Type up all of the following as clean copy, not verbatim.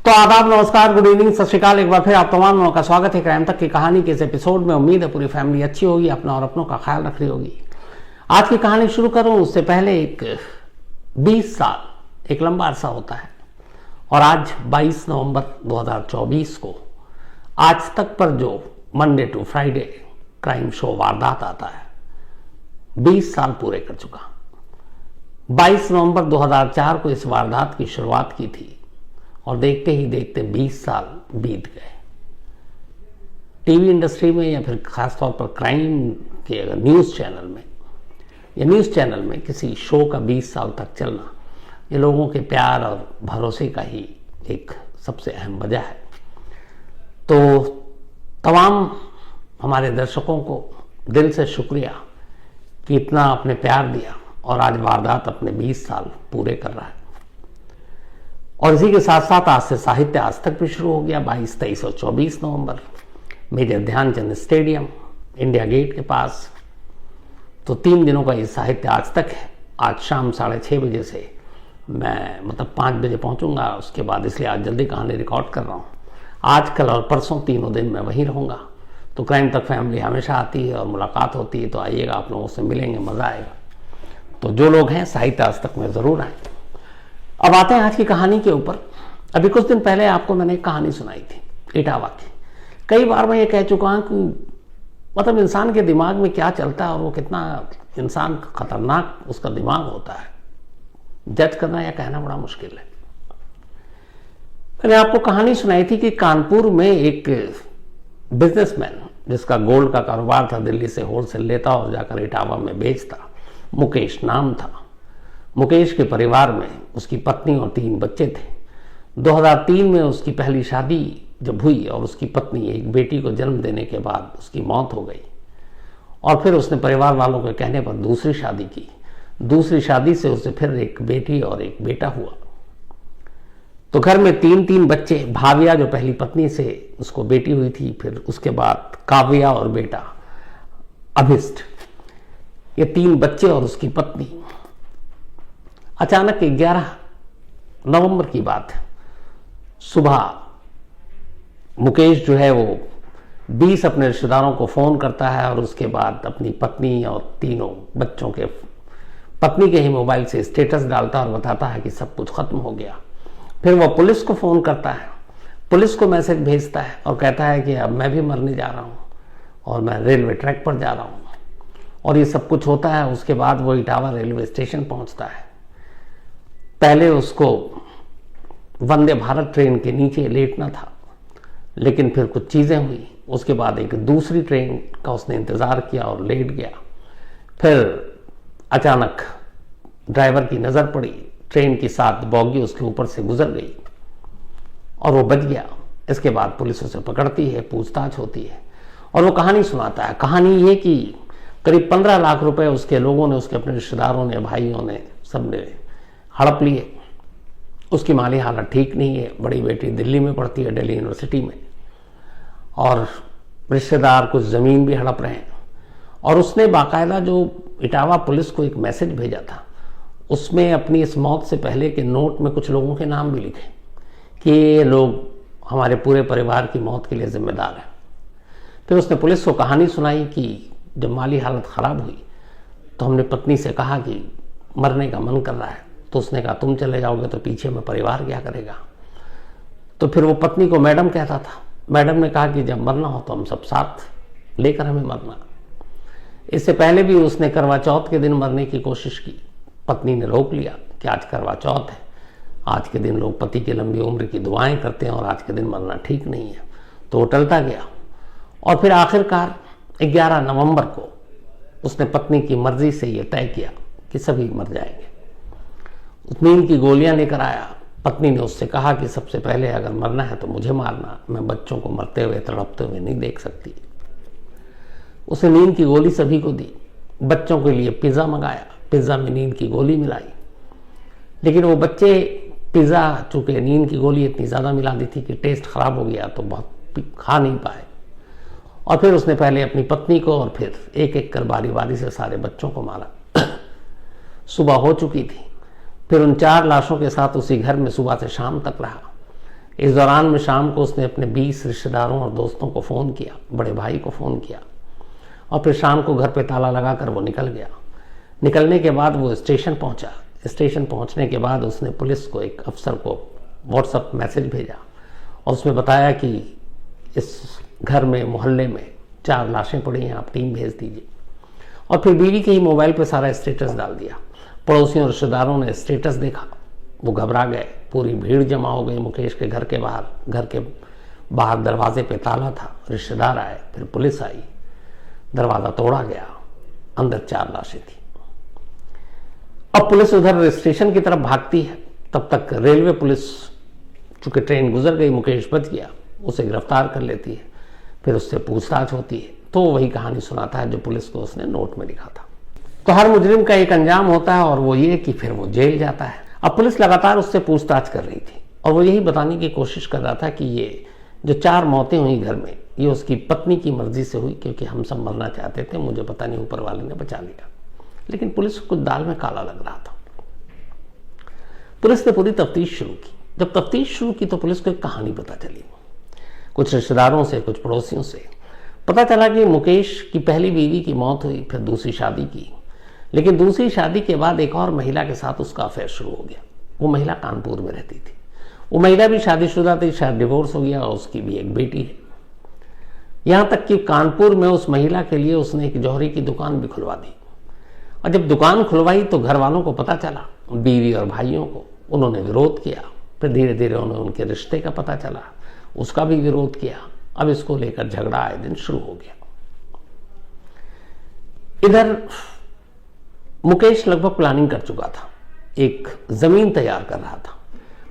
तो आदाब, नमस्कार, गुड इवनिंग, सत श्रीकाल। एक बार फिर आप तमाम लोगों का स्वागत है क्राइम तक की कहानी के इस एपिसोड में। उम्मीद है पूरी फैमिली अच्छी होगी, अपना और अपनों का ख्याल रख रही होगी। आज की कहानी शुरू करूं उससे पहले 20 साल एक लंबा अरसा होता है और आज 22 नवंबर 2024 को आज तक पर जो Monday to Friday crime show Vardaat आता है 20 साल पूरे कर चुका। 22 नवंबर 2004 को इस वारदात की शुरुआत की थी और देखते ही देखते 20 साल बीत गए। टीवी इंडस्ट्री में या फिर खासतौर पर क्राइम के अगर न्यूज़ चैनल में किसी शो का 20 साल तक चलना, ये लोगों के प्यार और भरोसे का ही एक सबसे अहम वजह है। तो तमाम हमारे दर्शकों को दिल से शुक्रिया कि इतना आपने प्यार दिया और आज वारदात अपने 20 साल पूरे कर रहा है। और इसी के साथ साथ आज से साहित्य आज तक भी शुरू हो गया। 22, 23 और 24 नवंबर major Dhyanchand stadium India gate के पास। तो 3 दिनों का ये साहित्य आज तक है। आज शाम 6:30 बजे से मैं 5 बजे पहुंचूंगा उसके बाद, इसलिए आज जल्दी कहानी रिकॉर्ड कर रहा हूँ। आज, कल और परसों तीनों दिन मैं वहीं रहूँगा। तो क्राइम तक फैमिली हमेशा आती है और मुलाकात होती है, तो आइएगा, आप लोगों से मिलेंगे, मज़ा आएगा। तो जो लोग हैं साहित्य आज तक में ज़रूर आए। अब आते हैं आज की कहानी के ऊपर। अभी कुछ दिन पहले आपको मैंने एक कहानी सुनाई थी इटावा की। कई बार मैं ये कह चुका हूँ कि इंसान के दिमाग में क्या चलता है और वो कितना इंसान खतरनाक उसका दिमाग होता है, जज करना या कहना बड़ा मुश्किल है। मैंने आपको कहानी सुनाई थी कि कानपुर में एक बिजनेसमैन जिसका गोल्ड का कारोबार था, दिल्ली से होलसेल लेता और जाकर इटावा में बेचता, मुकेश नाम था। मुकेश के परिवार में उसकी पत्नी और 3 बच्चे थे। 2003 में उसकी पहली शादी जब हुई और उसकी पत्नी एक बेटी को जन्म देने के बाद उसकी मौत हो गई और फिर उसने परिवार वालों के कहने पर दूसरी शादी की। दूसरी शादी से उसे फिर एक बेटी और एक बेटा हुआ। तो घर में 3 बच्चे। भाविया जो पहली पत्नी से उसको बेटी हुई थी, फिर उसके बाद काव्या और बेटा अभिष्ट, ये 3 बच्चे और उसकी पत्नी। अचानक 11 नवंबर की बात है, सुबह मुकेश जो है वो 20 अपने रिश्तेदारों को फ़ोन करता है और उसके बाद अपनी पत्नी और तीनों बच्चों के पत्नी के ही मोबाइल से स्टेटस डालता और बताता है कि सब कुछ ख़त्म हो गया। फिर वो पुलिस को फ़ोन करता है, पुलिस को मैसेज भेजता है और कहता है कि अब मैं भी मरने जा रहा हूँ और मैं रेलवे ट्रैक पर जा रहा हूँ। और ये सब कुछ होता है। उसके बाद वो इटावा रेलवे स्टेशन पहुँचता है। पहले उसको वंदे भारत ट्रेन के नीचे लेटना था, लेकिन फिर कुछ चीज़ें हुई। उसके बाद एक दूसरी ट्रेन का उसने इंतज़ार किया और लेट गया। फिर अचानक ड्राइवर की नज़र पड़ी, ट्रेन की 7 बॉगी उसके ऊपर से गुजर गई और वो बच गया। इसके बाद पुलिस उसे पकड़ती है, पूछताछ होती है और वो कहानी सुनाता है। कहानी ये कि करीब 15 लाख रुपए उसके लोगों ने, उसके अपने रिश्तेदारों ने, भाइयों ने, सब ने हड़प लिए। उसकी माली हालत ठीक नहीं है। बड़ी बेटी दिल्ली में पढ़ती है, दिल्ली यूनिवर्सिटी में, और रिश्तेदार कुछ ज़मीन भी हड़प रहे हैं। और उसने बाकायदा जो इटावा पुलिस को एक मैसेज भेजा था, उसमें अपनी इस मौत से पहले के नोट में कुछ लोगों के नाम भी लिखे कि ये लोग हमारे पूरे परिवार की मौत के लिए जिम्मेदार हैं। फिर उसने पुलिस को कहानी सुनाई कि जब माली हालत ख़राब हुई तो हमने पत्नी से कहा कि मरने का मन कर रहा है, तो उसने कहा तुम चले जाओगे तो पीछे में परिवार क्या करेगा। तो फिर वो पत्नी को मैडम कहता था। मैडम ने कहा कि जब मरना हो तो हम सब साथ लेकर हमें मरना। इससे पहले भी उसने करवा चौथ के दिन मरने की कोशिश की। पत्नी ने रोक लिया कि आज करवा चौथ है, आज के दिन लोग पति की लंबी उम्र की दुआएं करते हैं और आज के दिन मरना ठीक नहीं है। तो वो टलता गया और फिर आखिरकार 11 नवंबर को उसने पत्नी की मर्जी से ये तय किया कि सभी मर जाएंगे। नींद की गोलियां लेकर आया। पत्नी ने उससे कहा कि सबसे पहले अगर मरना है तो मुझे मारना, मैं बच्चों को मरते हुए तड़पते हुए नहीं देख सकती। उसने नींद की गोली सभी को दी। बच्चों के लिए पिज़्ज़ा मंगाया, पिज़्ज़ा में नींद की गोली मिलाई, लेकिन वो बच्चे पिज़्ज़ा, चूँकि नींद की गोली इतनी ज़्यादा मिला दी थी कि टेस्ट ख़राब हो गया, तो बहुत खा नहीं पाए। और फिर उसने पहले अपनी पत्नी को और फिर एक एक कर बारी बारी से सारे बच्चों को मारा। सुबह हो चुकी थी। फिर उन 4 लाशों के साथ उसी घर में सुबह से शाम तक रहा। इस दौरान में शाम को उसने अपने 20 रिश्तेदारों और दोस्तों को फ़ोन किया, बड़े भाई को फ़ोन किया, और फिर शाम को घर पे ताला लगाकर वो निकल गया। निकलने के बाद वो स्टेशन पहुंचा। स्टेशन पहुंचने के बाद उसने पुलिस को, एक अफसर को व्हाट्सएप मैसेज भेजा और उसमें बताया कि इस घर में, मोहल्ले में 4 लाशें पड़ी हैं, आप टीम भेज दीजिए। और फिर बीवी के ही मोबाइल पर सारा स्टेटस डाल दिया। पड़ोसियों और रिश्तेदारों ने स्टेटस देखा, वो घबरा गए। पूरी भीड़ जमा हो गई मुकेश के घर के बाहर। घर के बाहर दरवाजे पे ताला था। रिश्तेदार आए, फिर पुलिस आई, दरवाज़ा तोड़ा गया, अंदर 4 लाशें थी। अब पुलिस उधर स्टेशन की तरफ भागती है, तब तक रेलवे पुलिस, चूंकि ट्रेन गुजर गई, मुकेश बच गया, उसे गिरफ्तार कर लेती है। फिर उससे पूछताछ होती है तो वही कहानी सुनाता है जो पुलिस को उसने नोट में लिखा था। तो हर मुजरिम का एक अंजाम होता है और वो ये कि फिर वो जेल जाता है। अब पुलिस लगातार उससे पूछताछ कर रही थी और वो यही बताने की कोशिश कर रहा था कि ये जो 4 मौतें हुई घर में, ये उसकी पत्नी की मर्जी से हुई, क्योंकि हम सब मरना चाहते थे, मुझे पता नहीं ऊपर वाले ने बचा लिया। लेकिन पुलिस को कुछ दाल में काला लग रहा था। पुलिस ने पूरी तफ्तीश शुरू की। जब तफ्तीश शुरू की तो पुलिस को एक कहानी पता चली। कुछ रिश्तेदारों से, कुछ पड़ोसियों से पता चला कि मुकेश की पहली बीवी की मौत हुई, फिर दूसरी शादी की, लेकिन दूसरी शादी के बाद एक और महिला के साथ उसका अफेयर शुरू हो गया। वो महिला कानपुर में रहती थी। वो महिला भी शादीशुदा थी, शायद डिवोर्स हो गया और उसकी भी एक बेटी है। यहां तक कि कानपुर में उस महिला के लिए उसने एक जौहरी की दुकान भी खुलवा दी। और जब दुकान खुलवाई तो घर वालों को पता चला, बीवी और भाइयों को। उन्होंने विरोध किया। फिर धीरे धीरे उन्हें उनके रिश्ते का पता चला, उसका भी विरोध किया। अब इसको लेकर झगड़ा आए दिन शुरू हो गया। इधर मुकेश लगभग प्लानिंग कर चुका था, एक जमीन तैयार कर रहा था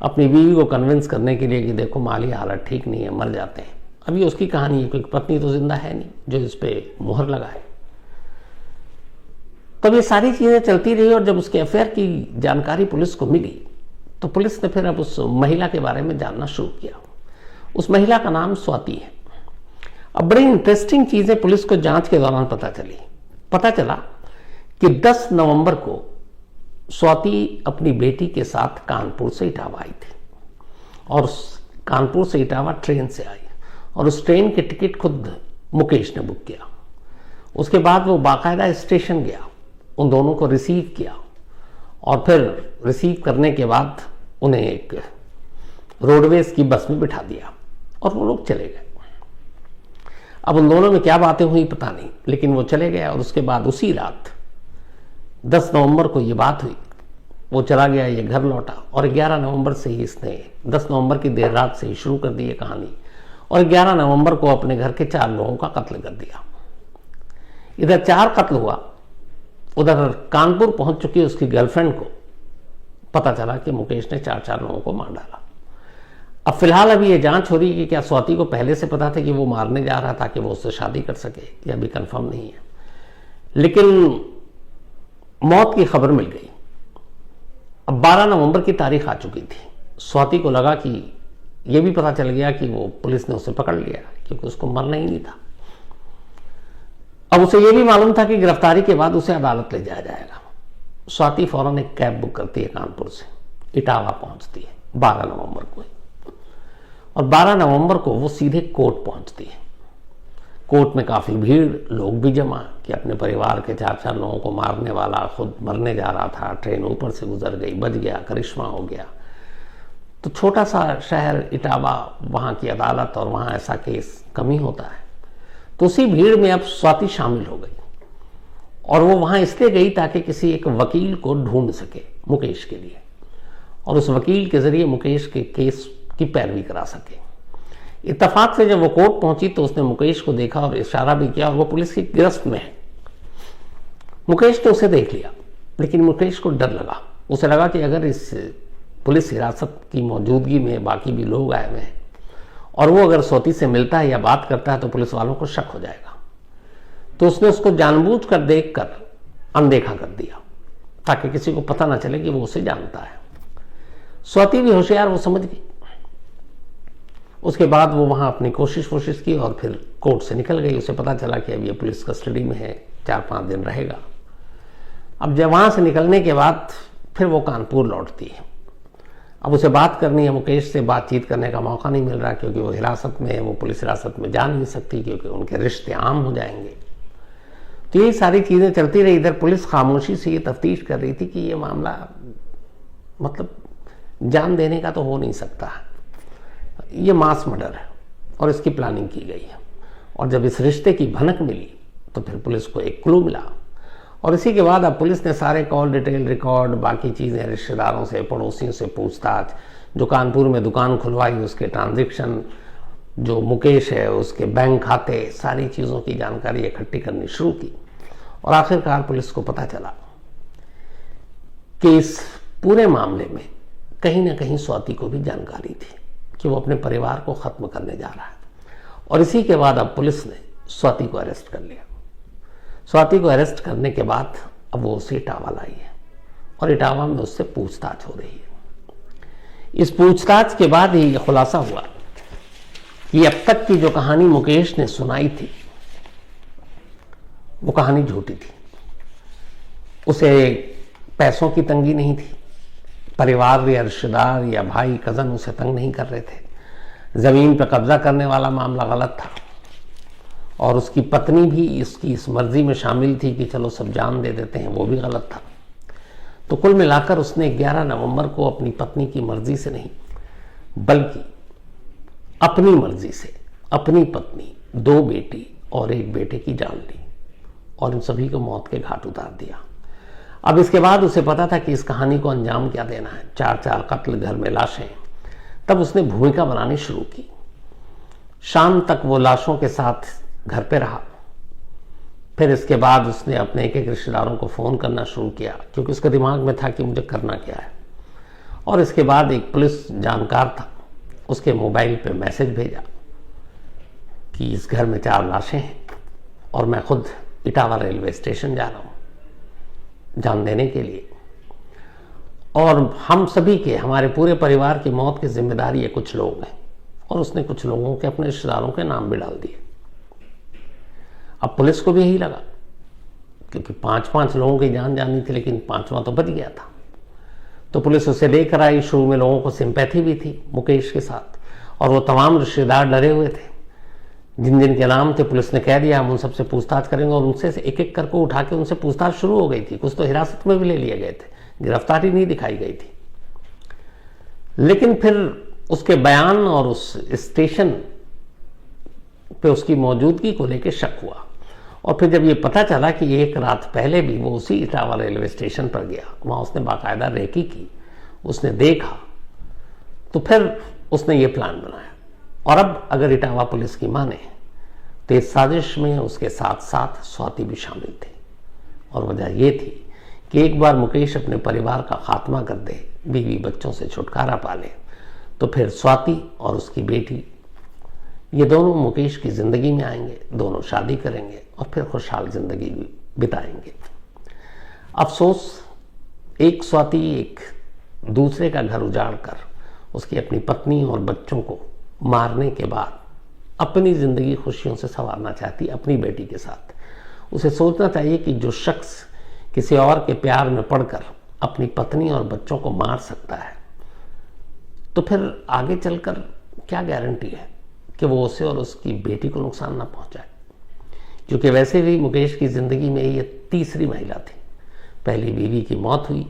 अपनी बीवी को कन्विंस करने के लिए कि देखो माली हालत ठीक नहीं है, मर जाते हैं। अभी उसकी कहानी है, क्योंकि पत्नी तो जिंदा है नहीं जो इस पे मुहर लगाए। तब ये सारी चीजें चलती रही और जब उसके अफेयर की जानकारी पुलिस को मिली तो पुलिस ने फिर अब उस महिला के बारे में जानना शुरू किया। उस महिला का नाम स्वाति है। अब बड़ी इंटरेस्टिंग चीजें पुलिस को जांच के दौरान पता चली। पता चला कि 10 नवंबर को स्वाति अपनी बेटी के साथ कानपुर से इटावा आई थी और कानपुर से इटावा ट्रेन से आई और उस ट्रेन की टिकट खुद मुकेश ने बुक किया। उसके बाद वो बाकायदा स्टेशन गया, उन दोनों को रिसीव किया और फिर रिसीव करने के बाद उन्हें एक रोडवेज की बस में बिठा दिया और वो लोग चले गए। अब उन दोनों में क्या बातें हुई पता नहीं, लेकिन वो चले गए और उसके बाद उसी रात 10 नवंबर को ये बात हुई। वो चला गया, ये घर लौटा और 11 नवंबर से ही इसने 10 नवंबर की देर रात से ही शुरू कर दी ये कहानी और 11 नवंबर को अपने घर के 4 लोगों का कत्ल कर दिया। इधर 4 कत्ल हुआ, उधर कानपुर पहुंच चुकी उसकी गर्लफ्रेंड को पता चला कि मुकेश ने 4 लोगों को मार डाला। अब फिलहाल अभी ये जांच हो रही है कि क्या स्वाति को पहले से पता था कि वो मारने जा रहा था कि वो उससे शादी कर सके, यह भी कंफर्म नहीं है। लेकिन मौत की खबर मिल गई। अब 12 नवंबर की तारीख आ चुकी थी। स्वाति को लगा कि यह भी पता चल गया कि वो पुलिस ने उसे पकड़ लिया, क्योंकि उसको मरना ही नहीं था। अब उसे यह भी मालूम था कि गिरफ्तारी के बाद उसे अदालत ले जाया जाएगा। स्वाति फौरन एक कैब बुक करती है, कानपुर से इटावा पहुंचती है 12 नवंबर को और 12 नवंबर को वो सीधे कोर्ट पहुंचती है। कोर्ट में काफी भीड़, लोग भी जमा कि अपने परिवार के 4 लोगों को मारने वाला खुद मरने जा रहा था, ट्रेन ऊपर से गुजर गई, बच गया, करिश्मा हो गया। तो छोटा सा शहर इटावा, वहां की अदालत और वहां ऐसा केस कम ही होता है। तो उसी भीड़ में अब स्वाति शामिल हो गई और वो वहां इसलिए गई ताकि किसी एक वकील को ढूंढ सके मुकेश के लिए और उस वकील के जरिए मुकेश के केस की पैरवी करा सके। इत्तेफाक से जब वो कोर्ट पहुंची तो उसने मुकेश को देखा और इशारा भी किया और वो पुलिस की गिरफ्त में है। मुकेश ने उसे देख लिया, लेकिन मुकेश को डर लगा। उसे लगा कि अगर इस पुलिस हिरासत की मौजूदगी में बाकी भी लोग आए हुए हैं और वो अगर स्वाति से मिलता है या बात करता है तो पुलिस वालों को शक हो जाएगा। तो उसने उसको जानबूझकर देखकर अनदेखा कर दिया ताकि किसी को पता ना चले कि वो उसे जानता है। स्वाति भी होशियार, वो समझ गई। उसके बाद वो वहां अपनी कोशिश की और फिर कोर्ट से निकल गई। उसे पता चला कि अब ये पुलिस कस्टडी में है, 4-5 दिन रहेगा। अब जब वहां से निकलने के बाद फिर वो कानपुर लौटती है। अब उसे बात करनी है, मुकेश से बातचीत करने का मौका नहीं मिल रहा क्योंकि वो हिरासत में है, वो पुलिस हिरासत में जा नहीं सकती क्योंकि उनके रिश्ते आम हो जाएंगे। तो ये सारी चीज़ें चलती रही। इधर पुलिस खामोशी से ये तफ्तीश कर रही थी कि ये मामला मतलब जान देने का तो हो नहीं सकता, ये मास मर्डर है और इसकी प्लानिंग की गई है। और जब इस रिश्ते की भनक मिली तो फिर पुलिस को एक क्लू मिला और इसी के बाद अब पुलिस ने सारे कॉल डिटेल रिकॉर्ड, बाकी चीज़ें, रिश्तेदारों से, पड़ोसियों से पूछताछ, जो कानपुर में दुकान खुलवाई उसके ट्रांजैक्शन, जो मुकेश है उसके बैंक खाते, सारी चीज़ों की जानकारी इकट्ठी करनी शुरू की। और आखिरकार पुलिस को पता चला कि इस पूरे मामले में कहीं ना कहीं स्वाति को भी जानकारी थी कि वो अपने परिवार को ख़त्म करने जा रहा है। और इसी के बाद अब पुलिस ने स्वाति को अरेस्ट कर लिया। स्वाति को अरेस्ट करने के बाद अब वो उसे इटावा लाई है और इटावा में उससे पूछताछ हो रही है। इस पूछताछ के बाद ही ये खुलासा हुआ कि अब तक की जो कहानी मुकेश ने सुनाई थी वो कहानी झूठी थी। उसे पैसों की तंगी नहीं थी, परिवार या रिश्तेदार या भाई कज़न उसे तंग नहीं कर रहे थे, ज़मीन पर कब्जा करने वाला मामला गलत था और उसकी पत्नी भी इसकी इस मर्जी में शामिल थी कि चलो सब जान दे देते हैं, वो भी गलत था। तो कुल मिलाकर उसने 11 नवंबर को अपनी पत्नी की मर्जी से नहीं बल्कि अपनी मर्जी से अपनी पत्नी, 2 बेटी और 1 बेटे की जान ली और इन सभी को मौत के घाट उतार दिया। अब इसके बाद उसे पता था कि इस कहानी को अंजाम क्या देना है, 4 कत्ल, घर में लाशें। तब उसने भूमिका बनानी शुरू की। शाम तक वो लाशों के साथ घर पे रहा। फिर इसके बाद उसने अपने एक रिश्तेदारों को फ़ोन करना शुरू किया क्योंकि उसके दिमाग में था कि मुझे करना क्या है। और इसके बाद एक पुलिस जानकार था, उसके मोबाइल पे मैसेज भेजा कि इस घर में 4 लाशें हैं और मैं खुद इटावा रेलवे स्टेशन जा रहा हूँ जान देने के लिए, और हम सभी के, हमारे पूरे परिवार की मौत की जिम्मेदारी ये कुछ लोग हैं। और उसने कुछ लोगों के, अपने रिश्तेदारों के नाम भी डाल दिए। अब पुलिस को भी यही लगा क्योंकि 5 लोगों की जान जानी थी लेकिन 5वां तो बच गया था। तो पुलिस उसे लेकर आई। शुरू में लोगों को सिंपैथी भी थी मुकेश के साथ और वो तमाम रिश्तेदार डरे हुए थे। जिन जिन के नाम थे पुलिस ने कह दिया हम उन सबसे पूछताछ करेंगे और उनसे एक एक करके उठा के उनसे पूछताछ शुरू हो गई थी। कुछ तो हिरासत में भी ले लिए गए थे, गिरफ्तारी नहीं दिखाई गई थी। लेकिन फिर उसके बयान और उस स्टेशन पे उसकी मौजूदगी को लेकर शक हुआ और फिर जब ये पता चला कि 1 रात पहले भी वो उसी इटावा रेलवे स्टेशन पर गया, वहाँ उसने बाकायदा रेकी की, उसने देखा, तो फिर उसने ये प्लान बनाया। और अब अगर इटावा पुलिस की माने तो इस साजिश में उसके साथ साथ स्वाति भी शामिल थी। और वजह ये थी कि एक बार मुकेश अपने परिवार का खात्मा कर दे, बीवी बच्चों से छुटकारा पा ले, तो फिर स्वाति और उसकी बेटी ये दोनों मुकेश की ज़िंदगी में आएंगे, दोनों शादी करेंगे और फिर खुशहाल ज़िंदगी बिताएंगे। अफसोस, एक स्वाति एक दूसरे का घर उजाड़ कर उसकी अपनी पत्नी और बच्चों को मारने के बाद अपनी ज़िंदगी खुशियों से संवारना चाहती अपनी बेटी के साथ। उसे सोचना चाहिए कि जो शख्स किसी और के प्यार में पड़कर अपनी पत्नी और बच्चों को मार सकता है तो फिर आगे चलकर क्या गारंटी है कि वो उसे और उसकी बेटी को नुकसान ना पहुंचाए। क्योंकि वैसे भी मुकेश की ज़िंदगी में ये 3री महिला थी। पहली बीवी की मौत हुई।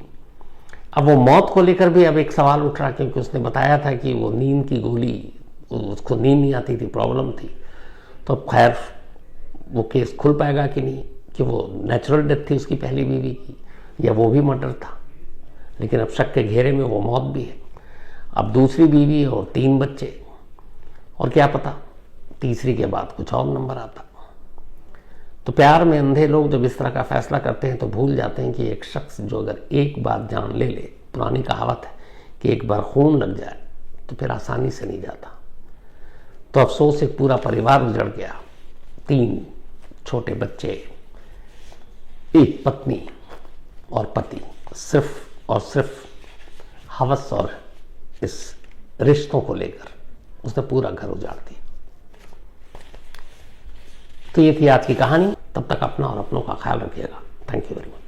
अब वो मौत को लेकर भी अब एक सवाल उठ रहा क्योंकि उसने बताया था कि वो नींद की गोली, उसको नींद नहीं आती थी, प्रॉब्लम थी। तो अब खैर वो केस खुल पाएगा कि नहीं, कि वो नेचुरल डेथ थी उसकी पहली बीवी की या वो भी मर्डर था। लेकिन अब शक के घेरे में वो मौत भी है। अब दूसरी बीवी और 3 बच्चे, और क्या पता 3री के बाद कुछ और नंबर आता। तो प्यार में अंधे लोग जब इस तरह का फैसला करते हैं तो भूल जाते हैं कि एक शख्स जो अगर एक बार जान ले ले, पुरानी कहावत है कि एक बार खून लग जाए तो फिर आसानी से नहीं जाता। तो अफसोस, एक पूरा परिवार उजड़ गया, 3 छोटे बच्चे, एक पत्नी और पति, सिर्फ और सिर्फ हवस और इस रिश्तों को लेकर उसने पूरा घर उजाड़ दिया। तो ये थी आज की कहानी। तब तक अपना और अपनों का ख्याल रखिएगा। Thank you very much.